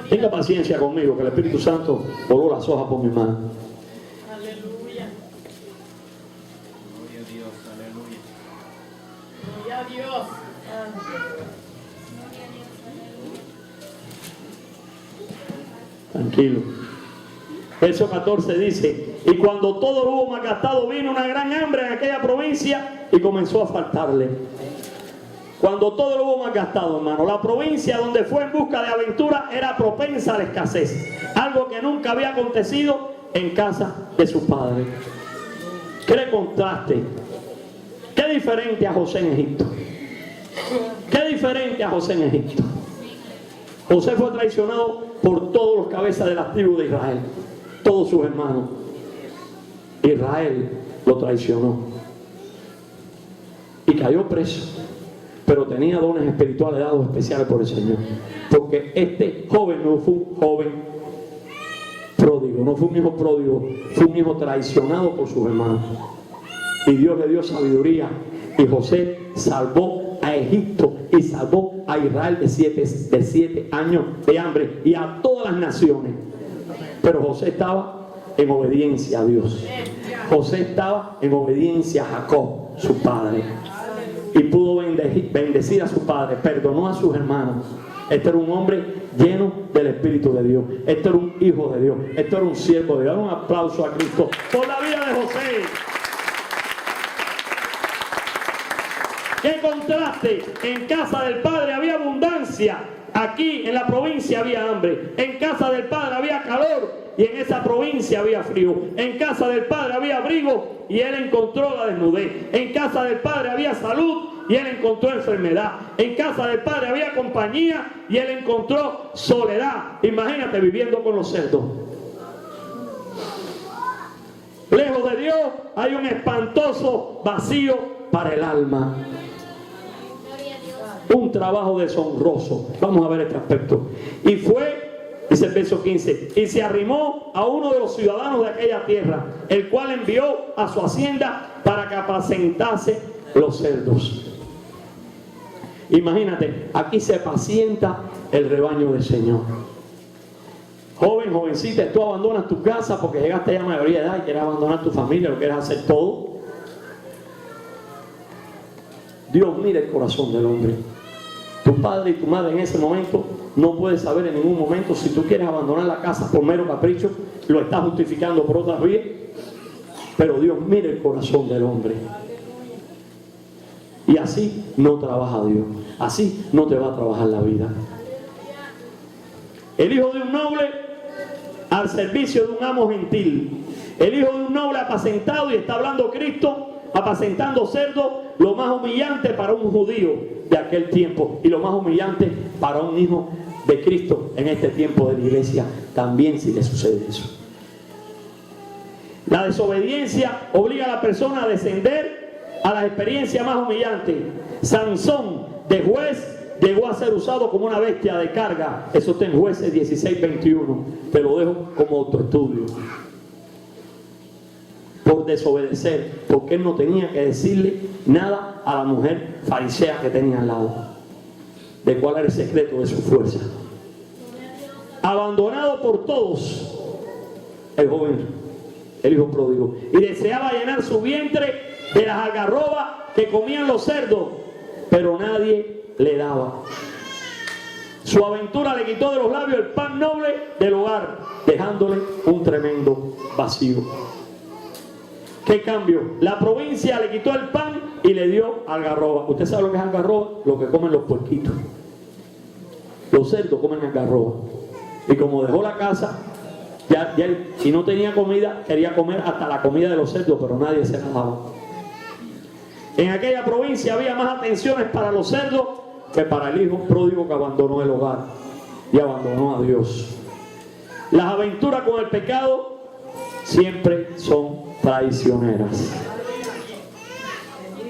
Tenga paciencia conmigo, que el Espíritu Santo voló las hojas por mi mano. Aleluya. Gloria a Dios, aleluya. Gloria a Dios. Tranquilo. Verso 14 dice: y cuando todo lo hubo malgastado, vino una gran hambre en aquella provincia y comenzó a faltarle. Cuando todo lo hubo malgastado, hermano, la provincia donde fue en busca de aventura era propensa a la escasez, algo que nunca había acontecido en casa de su padre. ¿Qué contraste? Qué diferente a José en Egipto. Qué diferente a José en Egipto. José fue traicionado por todos los cabezas de la tribu de Israel, todos sus hermanos. Israel lo traicionó y cayó preso, pero tenía dones espirituales dados especiales por el Señor, porque este joven no fue un joven pródigo, no fue un hijo pródigo, fue un hijo traicionado por sus hermanos, y Dios le dio sabiduría, y José salvó a Egipto y salvó a Israel de siete años de hambre y a todas las naciones. Pero José estaba en obediencia a Dios. José estaba en obediencia a Jacob, su padre, y pudo bendecir a su padre, perdonó a sus hermanos. Este era un hombre lleno del Espíritu de Dios. Este era un hijo de Dios. Este era un siervo de Dios. Un aplauso a Cristo por la vida de José. ¡Qué contraste! En casa del Padre había abundancia. Aquí en la provincia había hambre. En casa del Padre había calor. Y en esa provincia había frío. En casa del Padre había abrigo. Y él encontró la desnudez. En casa del Padre había salud. Y él encontró enfermedad. En casa del Padre había compañía. Y él encontró soledad. Imagínate viviendo con los cerdos. Lejos de Dios hay un espantoso vacío para el alma. Un trabajo deshonroso. Vamos a ver este aspecto. Y fue, dice el verso 15, y se arrimó a uno de los ciudadanos de aquella tierra, el cual envió a su hacienda para que apacentase los cerdos. Imagínate, aquí se apacienta el rebaño del Señor. Joven, jovencita, tú abandonas tu casa porque llegaste ya a mayoría de edad y quieres abandonar tu familia, lo quieres hacer todo. Dios mira el corazón del hombre. Tu padre y tu madre en ese momento no pueden saber en ningún momento si tú quieres abandonar la casa por mero capricho, lo estás justificando por otras vías, pero Dios mira el corazón del hombre. Y así no trabaja Dios, así no te va a trabajar la vida. El hijo de un noble al servicio de un amo gentil, el hijo de un noble apacentado, y está hablando Cristo, apacentando cerdos, lo más humillante para un judío de aquel tiempo y lo más humillante para un hijo de Cristo en este tiempo de la iglesia también, si le sucede eso. La desobediencia obliga a la persona a descender a las experiencias más humillantes. Sansón, de juez, llegó a ser usado como una bestia de carga. Eso está en Jueces 16:21. Te lo dejo como autoestudio. Por desobedecer, porque él no tenía que decirle nada a la mujer farisea que tenía al lado, de cuál era el secreto de su fuerza. Abandonado por todos, el joven, el hijo pródigo, y deseaba llenar su vientre de las algarrobas que comían los cerdos, pero nadie le daba. Su aventura le quitó de los labios el pan noble del hogar, dejándole un tremendo vacío. ¿Qué cambio? La provincia le quitó el pan y le dio algarroba. ¿Usted sabe lo que es algarroba? Lo que comen los puerquitos. Los cerdos comen algarroba. Y como dejó la casa, y no tenía comida, quería comer hasta la comida de los cerdos, pero nadie se la daba. En aquella provincia había más atenciones para los cerdos que para el hijo pródigo que abandonó el hogar y abandonó a Dios. Las aventuras con el pecado siempre son traicioneras.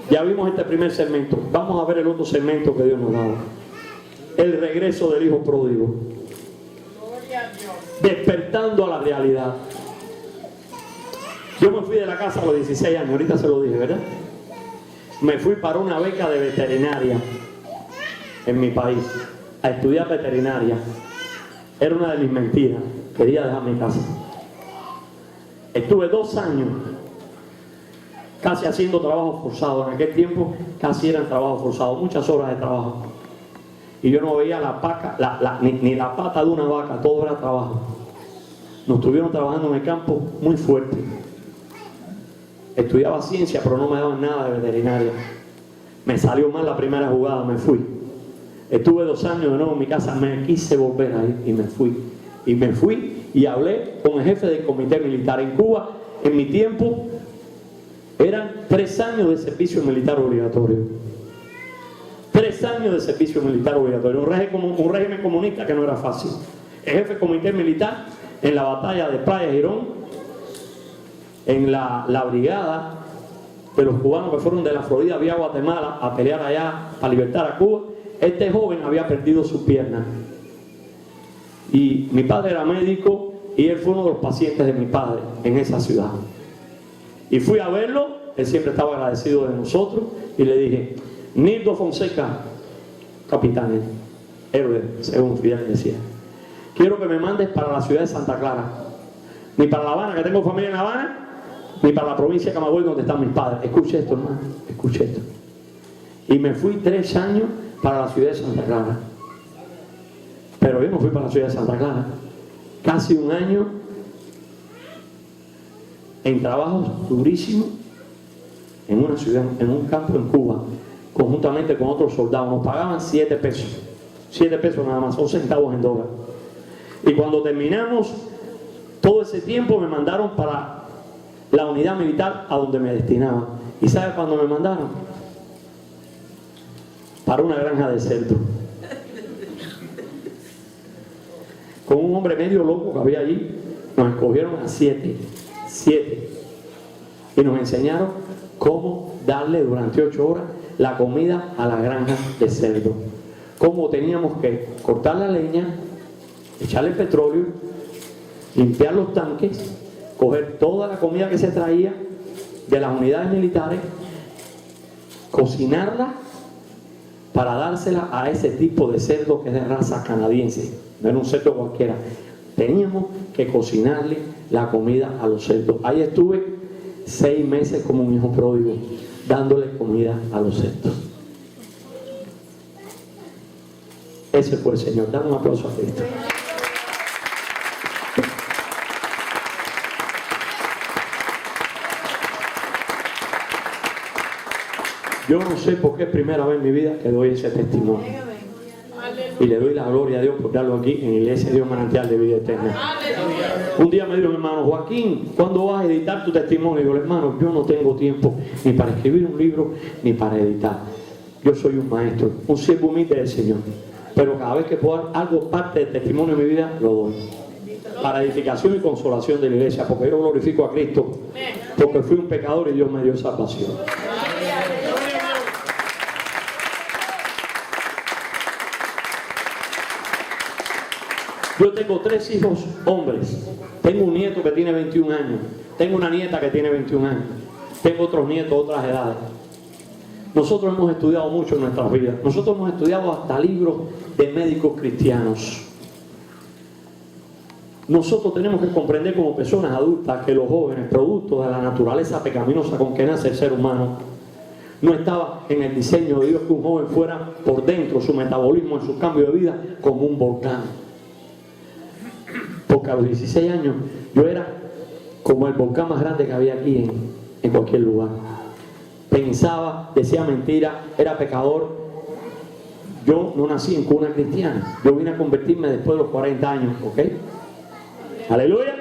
Ya vimos este primer segmento. Vamos a ver el otro segmento que Dios nos da. El regreso del hijo pródigo. Despertando a la realidad. Yo me fui de la casa a los 16 años. Ahorita se lo dije, ¿verdad? Me fui para una beca de veterinaria en mi país, a estudiar veterinaria. Era una de mis mentiras. Quería dejar mi casa. Estuve 2 años casi haciendo trabajo forzado. En aquel tiempo casi eran trabajos forzados, muchas horas de trabajo. Y yo no veía la vaca, ni la pata de una vaca, todo era trabajo. Nos estuvieron trabajando en el campo muy fuerte. Estudiaba ciencia, pero no me daban nada de veterinaria. Me salió mal la primera jugada, me fui. Estuve 2 años de nuevo en mi casa, me quise volver ahí y me fui. Y me fui y hablé con el jefe del comité militar. En Cuba, en mi tiempo, eran 3 años de servicio militar obligatorio. 3 años de servicio militar obligatorio. Un régimen comunista que no era fácil. El jefe del comité militar, en la batalla de Playa Girón, en la brigada de los cubanos que fueron de la Florida vía Guatemala a pelear allá para libertar a Cuba, este joven había perdido su pierna. Y mi padre era médico y él fue uno de los pacientes de mi padre en esa ciudad. Y fui a verlo, él siempre estaba agradecido de nosotros, y le dije: Nildo Fonseca, capitán, héroe, según Fidel decía, quiero que me mandes para la ciudad de Santa Clara, ni para La Habana, que tengo familia en La Habana, ni para la provincia de Camagüey, donde están mis padres. Escuche esto, hermano, escuche esto. Y me fui 3 años para la ciudad de Santa Clara. Pero yo no fui para la ciudad de Santa Clara. Casi 1 año en trabajos durísimos en una ciudad, en un campo en Cuba, conjuntamente con otros soldados. Nos pagaban 7 pesos. 7 pesos nada más, son centavos en dólar. Y cuando terminamos todo ese tiempo, me mandaron para la unidad militar a donde me destinaban. ¿Y sabe cuándo me mandaron? Para una granja de cerdo. Con un hombre medio loco que había allí, nos escogieron a 7. Y nos enseñaron cómo darle durante 8 horas la comida a la granja de cerdo. Cómo teníamos que cortar la leña, echarle petróleo, limpiar los tanques, coger toda la comida que se traía de las unidades militares, cocinarla para dársela a ese tipo de cerdo que es de raza canadiense. No era un cerdo cualquiera. Teníamos que cocinarle la comida a los cerdos. Ahí estuve 6 meses como un hijo pródigo, dándole comida a los cerdos. Ese fue el Señor. Dale un aplauso a Cristo. Yo no sé por qué es primera vez en mi vida que doy ese testimonio. Y le doy la gloria a Dios por darlo aquí en la Iglesia de Dios Manantial de Vida Eterna. Un día me dijo mi hermano: Joaquín, ¿cuándo vas a editar tu testimonio? Y yo: hermano, yo no tengo tiempo ni para escribir un libro ni para editar. Yo soy un maestro, un siervo humilde del Señor. Pero cada vez que puedo dar algo parte del testimonio de mi vida, lo doy. Para edificación y consolación de la iglesia, porque yo glorifico a Cristo, porque fui un pecador y Dios me dio salvación. Yo tengo 3 hijos hombres. Tengo un nieto que tiene 21 años. Tengo una nieta que tiene 21 años. Tengo otros nietos de otras edades. Nosotros hemos estudiado mucho en nuestras vidas. Nosotros hemos estudiado hasta libros de médicos cristianos. Nosotros tenemos que comprender como personas adultas que los jóvenes, producto de la naturaleza pecaminosa con que nace el ser humano, no estaba en el diseño de Dios que un joven fuera por dentro, su metabolismo, en su cambio de vida, como un volcán. Porque a los 16 años yo era como el volcán más grande que había aquí en cualquier lugar. Pensaba, decía mentiras, era pecador. Yo no nací en cuna cristiana. Yo vine a convertirme después de los 40 años, ¿ok? Aleluya.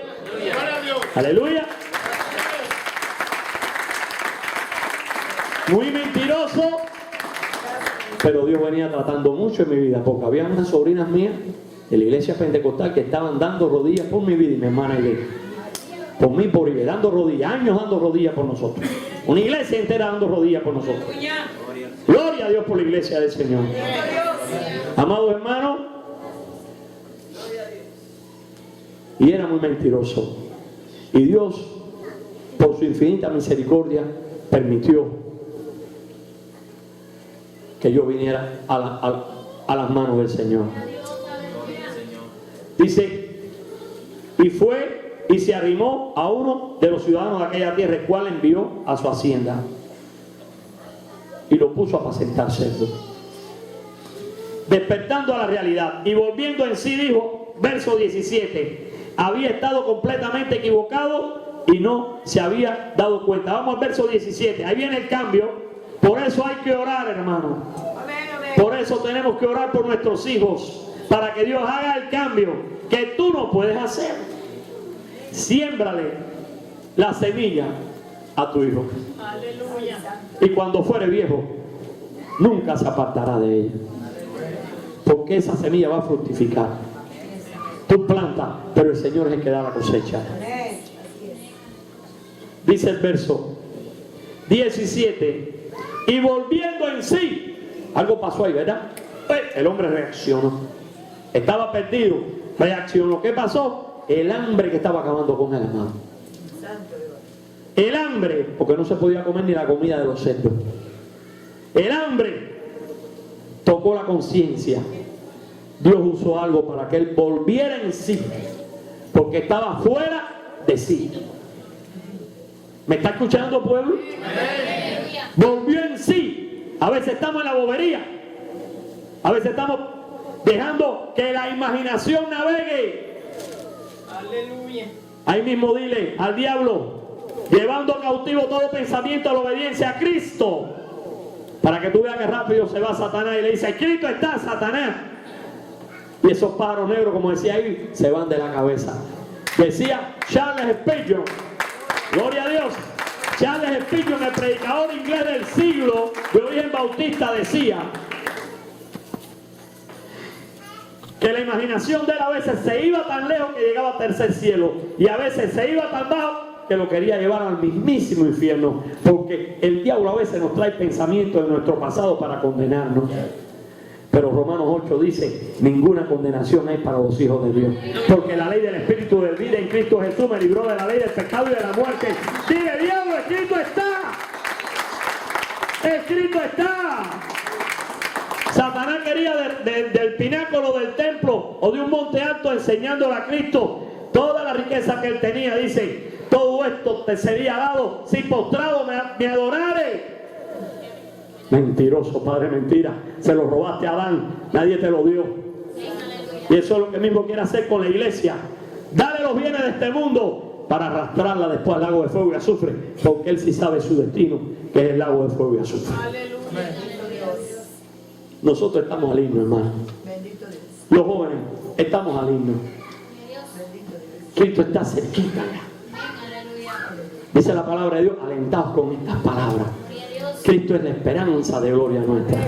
Aleluya. Muy mentiroso, pero Dios venía tratando mucho en mi vida, porque había unas sobrinas mías de la iglesia pentecostal que estaban dando rodillas por mi vida y mi hermana iglesia. Por mí, por ella, dando rodillas, años dando rodillas por nosotros. Una iglesia entera dando rodillas por nosotros. Gloria a Dios por la iglesia del Señor. Amados hermanos, y era muy mentiroso. Y Dios, por su infinita misericordia, permitió que yo viniera a las manos del Señor. Dice, y fue y se arrimó a uno de los ciudadanos de aquella tierra, el cual envió a su hacienda y lo puso a apacentar cerdos. Despertando a la realidad y volviendo en sí, dijo, verso 17, había estado completamente equivocado y no se había dado cuenta. Vamos al verso 17, ahí viene el cambio. Por eso hay que orar, hermano. Por eso tenemos que orar por nuestros hijos, para que Dios haga el cambio que tú no puedes hacer. Siémbrale la semilla a tu hijo. Aleluya. Y cuando fuere viejo, nunca se apartará de ella. Porque esa semilla va a fructificar. Tú plantas, pero el Señor es el que da la cosecha. Dice el verso 17, y volviendo en sí, algo pasó ahí, ¿verdad? El hombre reaccionó. Estaba perdido, reaccionó. ¿Qué pasó? El hambre que estaba acabando con él, hermano. El hambre, porque no se podía comer ni la comida de los cerdos. El hambre tocó la conciencia. Dios usó algo para que él volviera en sí, porque estaba fuera de sí. ¿Me está escuchando, pueblo? Volvió en sí. A veces estamos en la bobería. A veces estamos dejando que la imaginación navegue. Aleluya. Ahí mismo dile al diablo, llevando cautivo todo pensamiento a la obediencia a Cristo, para que tú veas que rápido se va Satanás y le dice, Cristo está, Satanás. Y esos pájaros negros, como decía ahí, se van de la cabeza. Decía Charles Spurgeon, gloria a Dios, Charles Spurgeon, el predicador inglés del siglo de origen bautista, decía que la imaginación de él a veces se iba tan lejos que llegaba a tercer cielo, y a veces se iba tan bajo que lo quería llevar al mismísimo infierno, porque el diablo a veces nos trae pensamientos de nuestro pasado para condenarnos. Pero Romanos 8 dice, ninguna condenación hay para los hijos de Dios, porque la ley del Espíritu de vida en Cristo Jesús me libró de la ley del pecado y de la muerte. Dile, diablo, escrito está. Escrito está. Satanás quería del pináculo del templo o de un monte alto enseñándole a Cristo toda la riqueza que él tenía. Dice, todo esto te sería dado si postrado me adorares. Mentiroso, padre, mentira. Se lo robaste a Adán, nadie te lo dio. Y eso es lo que mismo quiere hacer con la iglesia. Dale los bienes de este mundo para arrastrarla después al lago de fuego y azufre, porque él sí sabe su destino, que es el lago de fuego y azufre. Nosotros estamos al himno, hermano. Los jóvenes estamos al himno. Cristo está cerquita. Dice la palabra de Dios, alentados con estas palabras. Cristo es la esperanza de gloria nuestra.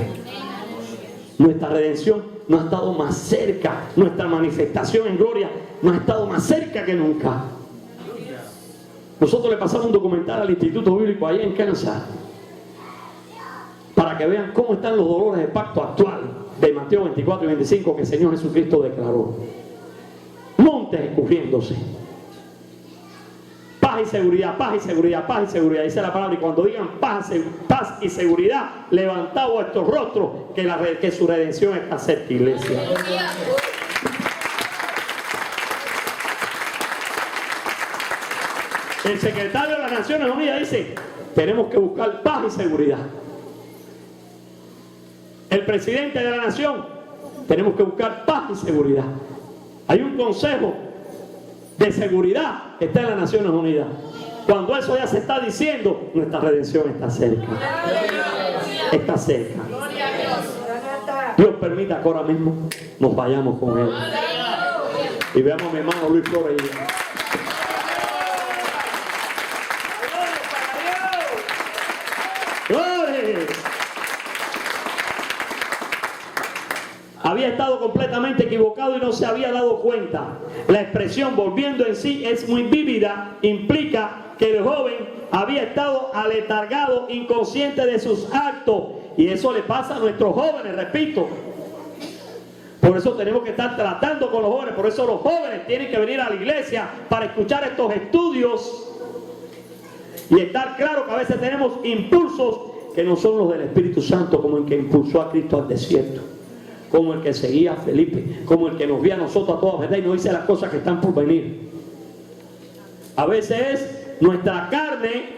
Nuestra redención no ha estado más cerca. Nuestra manifestación en gloria no ha estado más cerca que nunca. Nosotros le pasamos un documental al Instituto Bíblico allá en Kansas, para que vean cómo están los dolores del pacto actual de Mateo 24 y 25 que el Señor Jesucristo declaró. Montes escurriéndose. Paz y seguridad, paz y seguridad, paz y seguridad. Dice la palabra, y cuando digan paz y seguridad, levantad vuestros rostros, que su redención está cerca, iglesia. El secretario de las Naciones Unidas dice, tenemos que buscar paz y seguridad. El presidente de la nación, tenemos que buscar paz y seguridad. Hay un consejo de seguridad que está en las Naciones Unidas. Cuando eso ya se está diciendo, nuestra redención está cerca. Está cerca. Dios permita que ahora mismo nos vayamos con Él. Y veamos a mi hermano Luis Flores. ¡Gloria! Había estado completamente equivocado y no se había dado cuenta. La expresión volviendo en sí es muy vívida. Implica que el joven había estado aletargado, inconsciente de sus actos. Y eso le pasa a nuestros jóvenes, repito. Por eso tenemos que estar tratando con los jóvenes. Por eso los jóvenes tienen que venir a la iglesia para escuchar estos estudios. Y estar claro que a veces tenemos impulsos que no son los del Espíritu Santo, como el que impulsó a Cristo al desierto. como el que seguía a Felipe, como el que nos vio a nosotros a toda verdad y nos dice las cosas que están por venir. A veces es nuestra carne,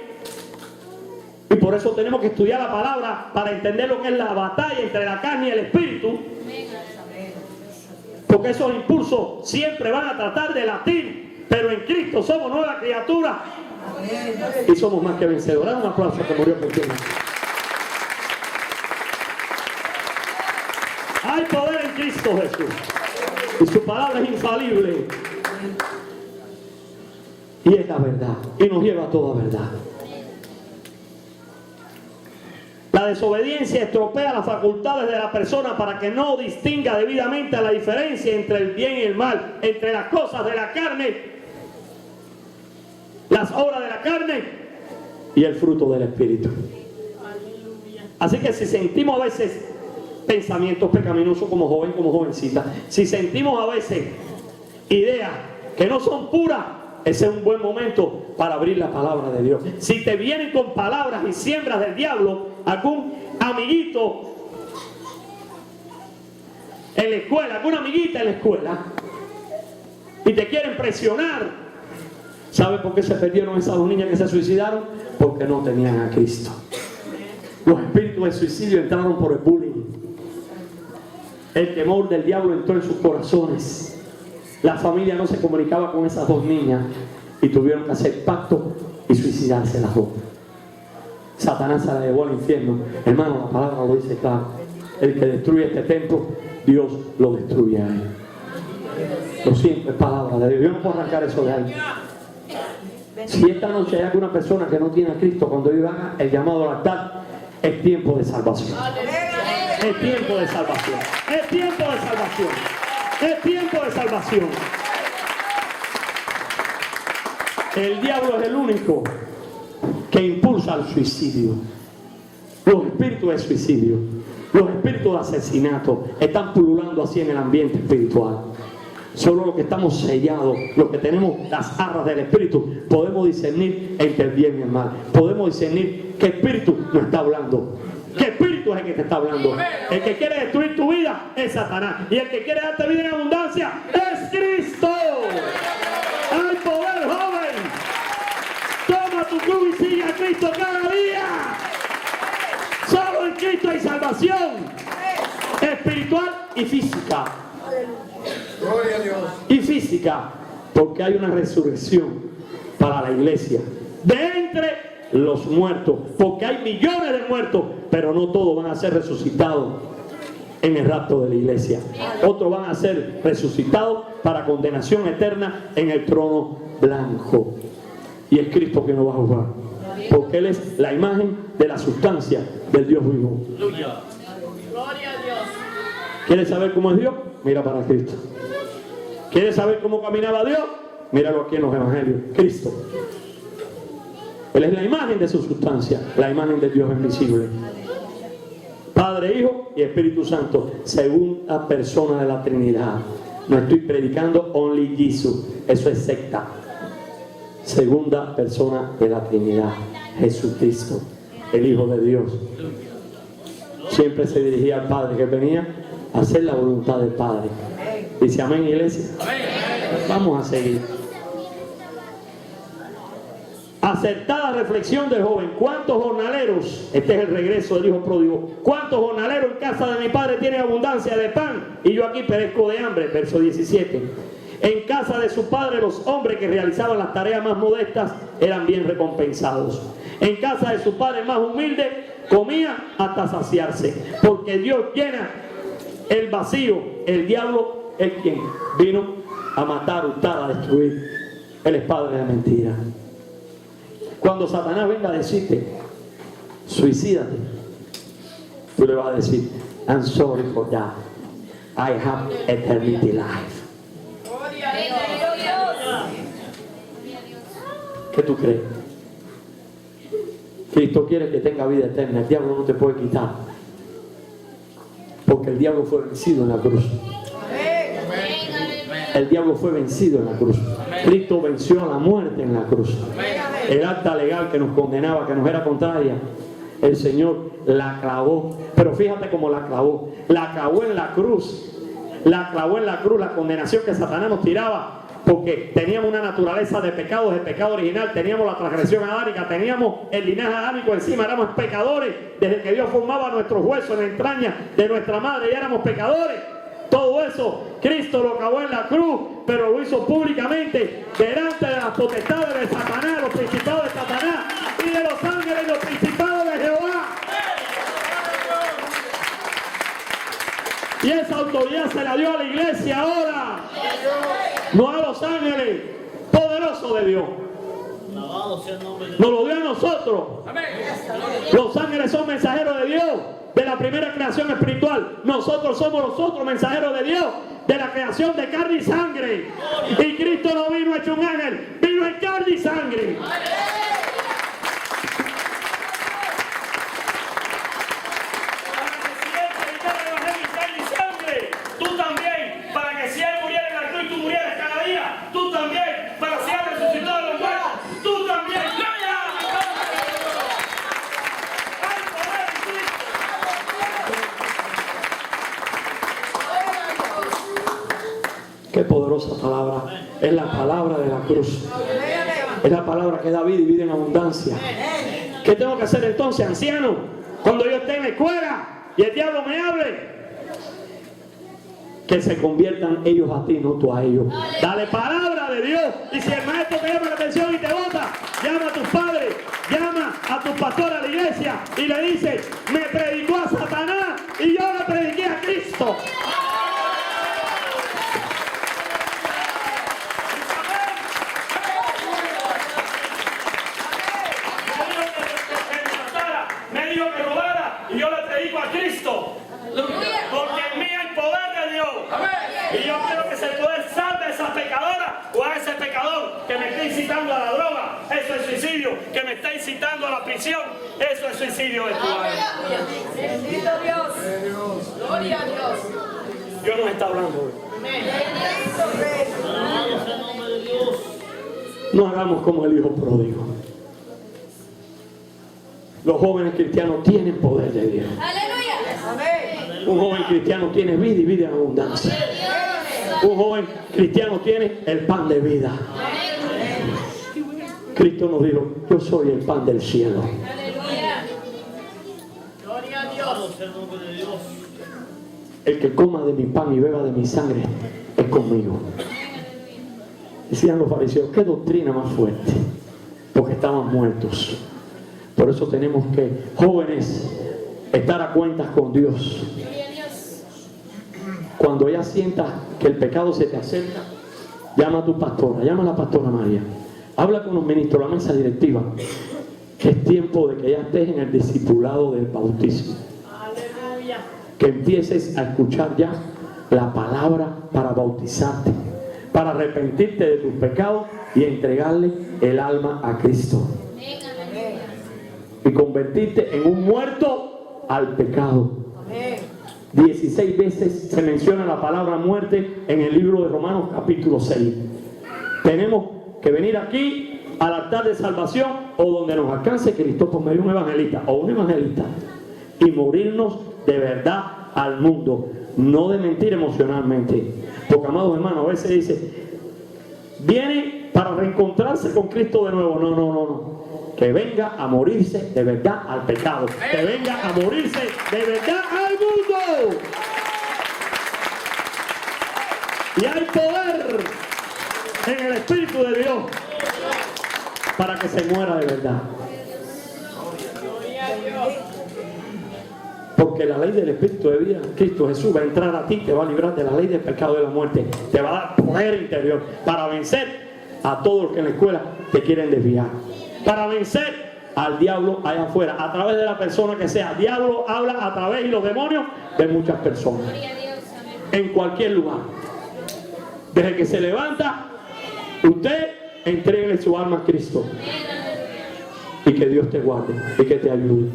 y por eso tenemos que estudiar la palabra para entender lo que es la batalla entre la carne y el espíritu, porque esos impulsos siempre van a tratar de latir, pero en Cristo somos nueva criatura y somos más que vencedores. Un aplauso que murió por ti. Hay poder en Cristo Jesús y su palabra es infalible y es la verdad y nos lleva a toda verdad. La desobediencia estropea las facultades de la persona para que no distinga debidamente la diferencia entre el bien y el mal, entre las cosas de la carne, las obras de la carne y el fruto del Espíritu. Así que si sentimos a veces pensamientos pecaminosos como joven, como jovencita, si sentimos a veces ideas que no son puras, ese es un buen momento para abrir la palabra de Dios. Si te vienen con palabras y siembras del diablo, algún amiguito en la escuela, alguna amiguita en la escuela, y te quieren presionar, ¿sabe por qué se perdieron esas dos niñas que se suicidaron? Porque no tenían a Cristo. Los espíritus de suicidio entraron por el bullying. El temor del diablo entró en sus corazones. La familia no se comunicaba con esas dos niñas y tuvieron que hacer pacto y suicidarse las dos. Satanás se la llevó al infierno. Hermano, la palabra lo dice claro. El que destruye este templo, Dios lo destruye a él. Lo siento, es palabra de Dios. Yo no puedo arrancar eso de ahí. Si esta noche hay alguna persona que no tiene a Cristo, cuando ellos hagan el llamado al altar, es tiempo de salvación. Es tiempo de salvación. Es tiempo de salvación. Es tiempo de salvación. El diablo es el único que impulsa al suicidio. Los espíritus de suicidio, los espíritus de asesinato están pululando así en el ambiente espiritual. Solo los que estamos sellados, los que tenemos las arras del espíritu, podemos discernir entre el bien y el mal. Podemos discernir qué espíritu nos está hablando. ¿Qué espíritu es el que te está hablando? El que quiere destruir tu vida es Satanás. Y el que quiere darte vida en abundancia es Cristo. ¡Hay poder, joven! Toma tu cruz y sigue a Cristo cada día. Solo en Cristo hay salvación espiritual y física. Gloria a Dios. Y física, porque hay una resurrección para la iglesia de entre los muertos, porque hay millones de muertos, pero no todos van a ser resucitados en el rapto de la iglesia. Otros van a ser resucitados para condenación eterna en el trono blanco. Y es Cristo quien nos va a juzgar, porque Él es la imagen de la sustancia del Dios vivo. Gloria a Dios. ¿Quieres saber cómo es Dios? Mira para Cristo. ¿Quieres saber cómo caminaba Dios? Míralo aquí en los evangelios. Cristo. Él es la imagen de su sustancia, la imagen de Dios invisible. Padre, Hijo y Espíritu Santo, segunda persona de la Trinidad. No estoy predicando only Jesus, eso es secta. Segunda persona de la Trinidad, Jesucristo, el Hijo de Dios. Siempre se dirigía al Padre, que venía a hacer la voluntad del Padre. Dice amén, iglesia. Vamos a seguir. Acertada reflexión del joven. ¿Cuántos jornaleros? Este es el regreso del hijo pródigo. ¿Cuántos jornaleros en casa de mi padre tienen abundancia de pan y yo aquí perezco de hambre? Verso 17. En casa de su padre los hombres que realizaban las tareas más modestas eran bien recompensados. En casa de su padre más humilde comía hasta saciarse, porque Dios llena el vacío. El diablo es quien vino a matar, hurtar, a destruir. Él es padre de mentira. Cuando Satanás venga a decirte suicídate, tú le vas a decir I'm sorry for that, I have eternity life. Gloria a Dios. ¿Qué tú crees? Cristo quiere que tenga vida eterna. El diablo no te puede quitar, porque el diablo fue vencido en la cruz. El diablo fue vencido en la cruz. Cristo venció a la muerte en la cruz. El acta legal que nos condenaba, que nos era contraria, el Señor la clavó. Pero fíjate cómo la clavó. La clavó en la cruz. La clavó en la cruz, la condenación que Satanás nos tiraba. Porque teníamos una naturaleza de pecado, de pecado original, teníamos la transgresión adámica, teníamos el linaje adámico encima, éramos pecadores desde que Dios formaba nuestros huesos en la entraña de nuestra madre, ya éramos pecadores. Todo eso Cristo lo acabó en la cruz, pero lo hizo públicamente delante de las potestades de Satanás, los principados de Satanás y de los ángeles y los principados de Jehová. Y esa autoridad se la dio a la iglesia ahora, no a los ángeles. Poderoso de Dios. Nos lo dio a nosotros. Los ángeles son mensajeros de Dios, de la primera creación espiritual. Nosotros somos los otros mensajeros de Dios, de la creación de carne y sangre. Y Cristo no vino hecho un ángel, vino en carne y sangre. Qué poderosa palabra. Es la palabra de la cruz. Es la palabra que da vida y vida en abundancia. ¿Qué tengo que hacer entonces, anciano? Cuando yo esté en la escuela y el diablo me hable, que se conviertan ellos a ti, no tú a ellos. Dale palabra de Dios. Y si el maestro te llama la atención y te bota, llama a tus padres, llama a tu pastor a la iglesia y le dice: me predicó a Satanás y yo le prediqué a Cristo. Y yo le predico a Cristo, porque en mí hay poder de Dios. Y yo quiero que ese poder salve a esa pecadora o a ese pecador que me está incitando a la droga. Eso es suicidio. Que me está incitando a la prisión. Eso es suicidio de tu alma. Bendito Dios. Gloria a Dios. Dios nos está hablando hoy. No hagamos como el hijo pródigo. Los jóvenes cristianos tienen poder de Dios. Aleluya. Un joven cristiano tiene vida y vida en abundancia. Un joven cristiano tiene el pan de vida. Cristo nos dijo: yo soy el pan del cielo. Aleluya. Gloria a Dios. El que coma de mi pan y beba de mi sangre es conmigo. Decían los fariseos: qué doctrina más fuerte, porque estaban muertos. Por eso tenemos que, jóvenes, estar a cuentas con Dios. Cuando ya sientas que el pecado se te acerca, llama a tu pastora, llama a la pastora María. Habla con los ministros, la mesa directiva, que es tiempo de que ya estés en el discipulado del bautismo. Aleluya. Que empieces a escuchar ya la palabra para bautizarte, para arrepentirte de tus pecados y entregarle el alma a Cristo. Y convertirte en un muerto al pecado. 16 veces se menciona la palabra muerte en el libro de Romanos capítulo 6. Tenemos que venir aquí al altar de salvación o donde nos alcance Cristo por medio de un evangelista o un evangelista y morirnos de verdad al mundo, no de mentir emocionalmente. Porque, amados hermanos, a veces dice: viene para reencontrarse con Cristo de nuevo. No. Que venga a morirse de verdad al pecado. Que venga a morirse de verdad al mundo. Y hay poder en el Espíritu de Dios para que se muera de verdad. Porque la ley del Espíritu de vida, Cristo Jesús, va a entrar a ti, te va a librar de la ley del pecado y de la muerte. Te va a dar poder interior para vencer a todos los que en la escuela te quieren desviar. Para vencer al diablo allá afuera, a través de la persona que sea. El diablo habla a través, y los demonios, de muchas personas. En cualquier lugar. Desde que se levanta, usted entréguele su alma a Cristo. Y que Dios te guarde y que te ayude.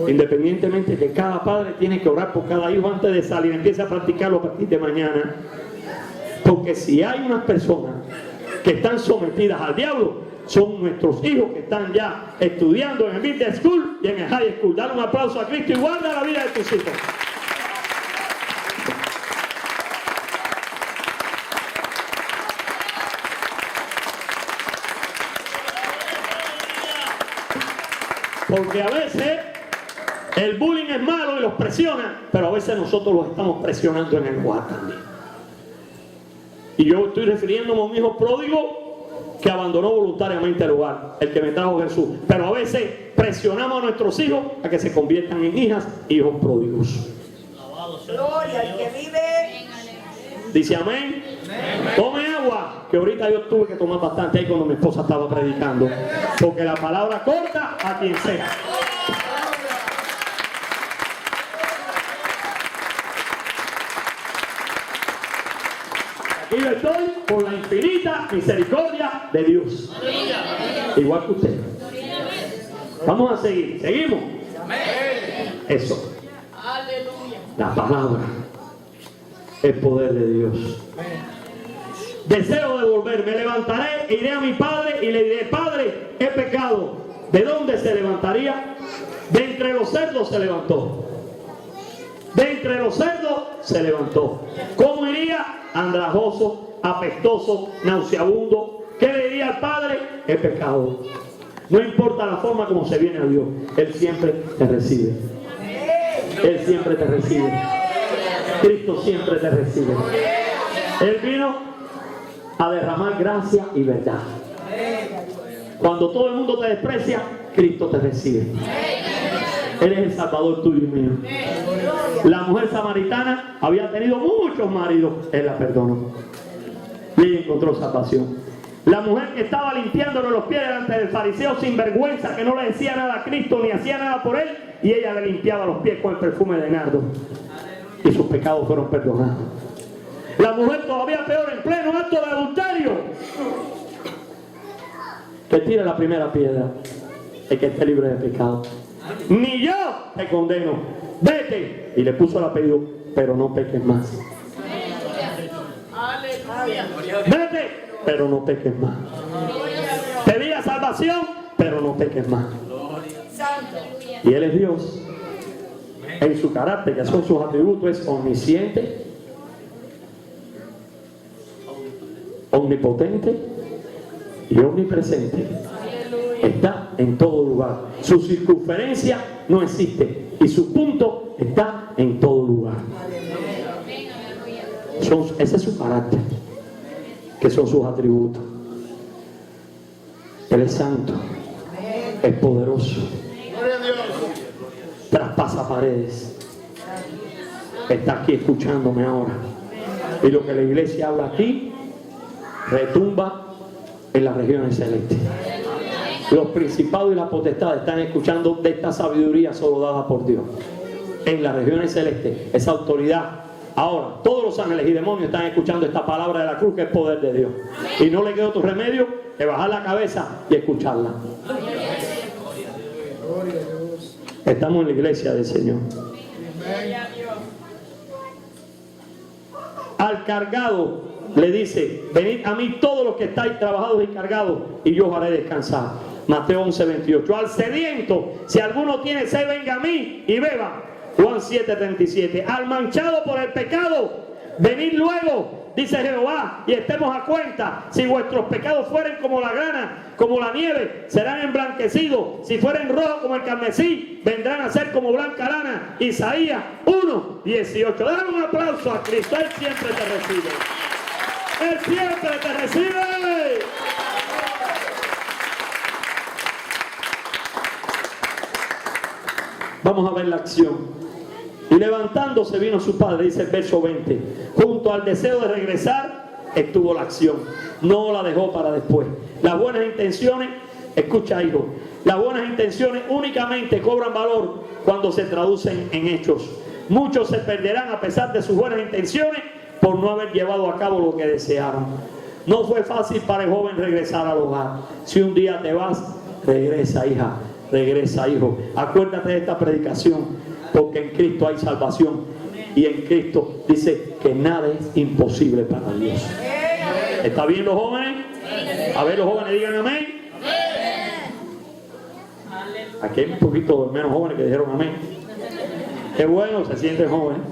Independientemente que cada padre tiene que orar por cada hijo antes de salir. Empieza a practicarlo a partir de mañana. Porque si hay unas personas que están sometidas al diablo, son nuestros hijos que están ya estudiando en el Middle School y en el High School. Dale un aplauso a Cristo y guarda la vida de tus hijos. Porque a veces el bullying es malo y los presiona, pero a veces nosotros los estamos presionando en el hogar también. Y yo estoy refiriéndome a un hijo pródigo que abandonó voluntariamente el hogar, el que me trajo Jesús. Pero a veces presionamos a nuestros hijos a que se conviertan en hijos pródigos. Gloria al que vive. Dice amén. Tome agua, que ahorita yo tuve que tomar bastante ahí cuando mi esposa estaba predicando, porque la palabra corta a quien sea. Aquí yo estoy por la infinita misericordia de Dios, igual que usted. Vamos a seguir, seguimos. Eso, Aleluya. la palabra, el poder de Dios. Deseo de volver, me levantaré, iré a mi padre y le diré: Padre, he pecado. ¿De dónde se levantaría? De entre los cerdos se levantó. De entre los cerdos se levantó. ¿Cómo iría? Andrajoso, apestoso, nauseabundo. ¿Qué le diría al Padre? He pecado. No importa la forma como se viene a Dios, Él siempre te recibe. Él siempre te recibe. Cristo siempre te recibe. Él vino a derramar gracia y verdad. Cuando todo el mundo te desprecia, Cristo te recibe. Él es el Salvador tuyo y mío. La mujer samaritana había tenido muchos maridos, Él la perdonó y ella encontró salvación. La mujer que estaba limpiándole los pies delante del fariseo sin vergüenza, que no le decía nada a Cristo ni hacía nada por él, y ella le limpiaba los pies con el perfume de nardo y sus pecados fueron perdonados. La mujer todavía peor, en pleno acto de adulterio, que tire la primera piedra, el que esté libre de pecado. Ni yo te condeno, vete. Y le puso el apellido: pero no peques más. Aleluya. Vete, pero no peques más. Pedía salvación, pero no peques más. Santo. Y Él es Dios. En su carácter, que son sus atributos, es omnisciente, omnipotente y omnipresente. Está en todo lugar. Su circunferencia no existe y su punto está en todo lugar. Ese es su carácter, que son sus atributos. Él es santo, es poderoso, traspasa paredes. Está aquí escuchándome ahora, y lo que la iglesia habla aquí retumba en las regiones celestes. Los principados y las potestades están escuchando de esta sabiduría solo dada por Dios en las regiones celestes, esa autoridad. Ahora todos los ángeles y demonios están escuchando esta palabra de la cruz, que es poder de Dios, y no le queda otro remedio que bajar la cabeza y escucharla. Estamos en la iglesia del Señor. Al cargado le dice: venid a mí todos los que estáis trabajados y cargados, y yo os haré descansar. Mateo 11:28. Al sediento, si alguno tiene sed, venga a mí y beba. Juan 7:37. Al manchado por el pecado, venid luego, dice Jehová, y estemos a cuenta. Si vuestros pecados fueren como la grana, como la nieve, serán emblanquecidos. Si fueren rojos como el carmesí, vendrán a ser como blanca lana. Isaías 1:18. Dale un aplauso a Cristo. Él siempre te recibe. Él siempre te recibe. Vamos a ver la acción. Y levantándose vino su padre, dice el verso 20. Junto al deseo de regresar estuvo la acción. No la dejó para después. Las buenas intenciones, escucha hijo, las buenas intenciones únicamente cobran valor cuando se traducen en hechos. Muchos se perderán a pesar de sus buenas intenciones por no haber llevado a cabo lo que desearon. No fue fácil para el joven regresar al hogar. Si un día te vas, regresa hija, regresa hijo. Acuérdate de esta predicación, porque en Cristo hay salvación, y en Cristo dice que nada es imposible para Dios. ¿Está bien los jóvenes? A ver, los jóvenes digan amén. Aquí hay un poquito menos jóvenes que dijeron amén. Qué bueno, se sienten jóvenes.